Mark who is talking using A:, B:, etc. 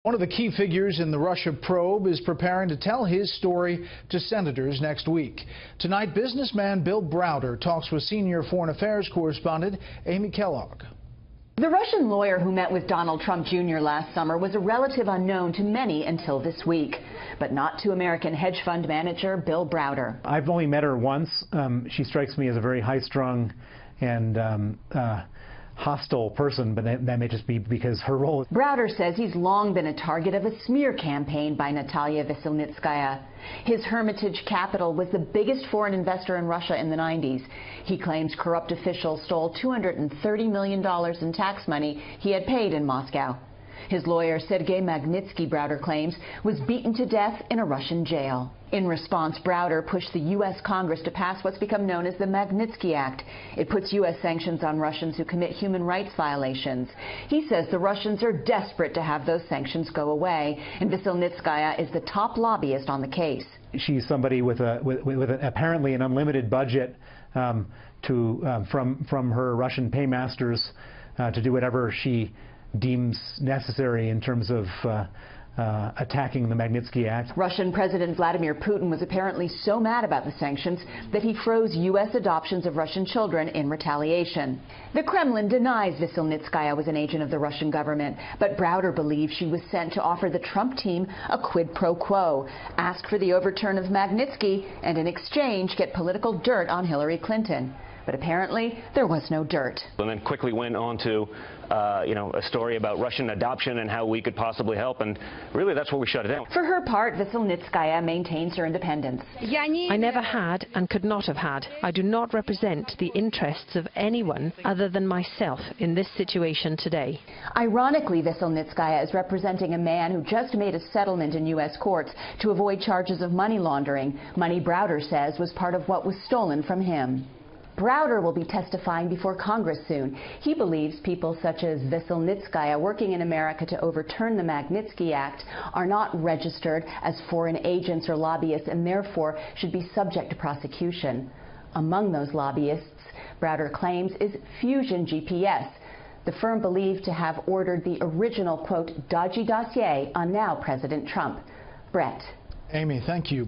A: One of the key figures in the Russia probe is preparing to tell his story to senators next week. Tonight, businessman Bill Browder talks with senior foreign affairs correspondent Amy Kellogg.
B: The Russian lawyer who met with Donald Trump Jr. last summer was a relative unknown to many until this week, but not to American hedge fund manager Bill Browder.
C: I've only met her once. She strikes me as a very high-strung and hostile person, but that may just be because her role.
B: Browder says he's long been a target of a smear campaign by Natalia Veselnitskaya. His Hermitage capital was the biggest foreign investor in Russia in the 90s. He claims corrupt officials stole $230 million in tax money he had paid in Moscow. His lawyer, Sergei Magnitsky, Browder claims, was beaten to death in a Russian jail. In response, Browder pushed the U.S. Congress to pass what's become known as the Magnitsky Act. It puts U.S. sanctions on Russians who commit human rights violations. He says the Russians are desperate to have those sanctions go away, and Veselnitskaya is the top lobbyist on the case.
C: She's somebody with apparently an unlimited budget from her Russian paymasters to do whatever she deems necessary in terms of attacking the Magnitsky Act.
B: Russian President Vladimir Putin was apparently so mad about the sanctions that he froze U.S. adoptions of Russian children in retaliation. The Kremlin denies Veselnitskaya was an agent of the Russian government, but Browder believes she was sent to offer the Trump team a quid pro quo, ask for the overturn of Magnitsky, and in exchange get political dirt on Hillary Clinton. But apparently, there was no dirt.
D: And then quickly went on to, a story about Russian adoption and how we could possibly help. And really, that's where we shut it down.
B: For her part, Veselnitskaya maintains her independence.
E: I never had and could not have had. I do not represent the interests of anyone other than myself in this situation today.
B: Ironically, Veselnitskaya is representing a man who just made a settlement in U.S. courts to avoid charges of money laundering. Money Browder says was part of what was stolen from him. Browder will be testifying before Congress soon. He believes people such as Veselnitskaya working in America to overturn the Magnitsky Act are not registered as foreign agents or lobbyists and therefore should be subject to prosecution. Among those lobbyists, Browder claims, is Fusion GPS, the firm believed to have ordered the original, quote, dodgy dossier on now President Trump. Brett.
A: Amy, thank you.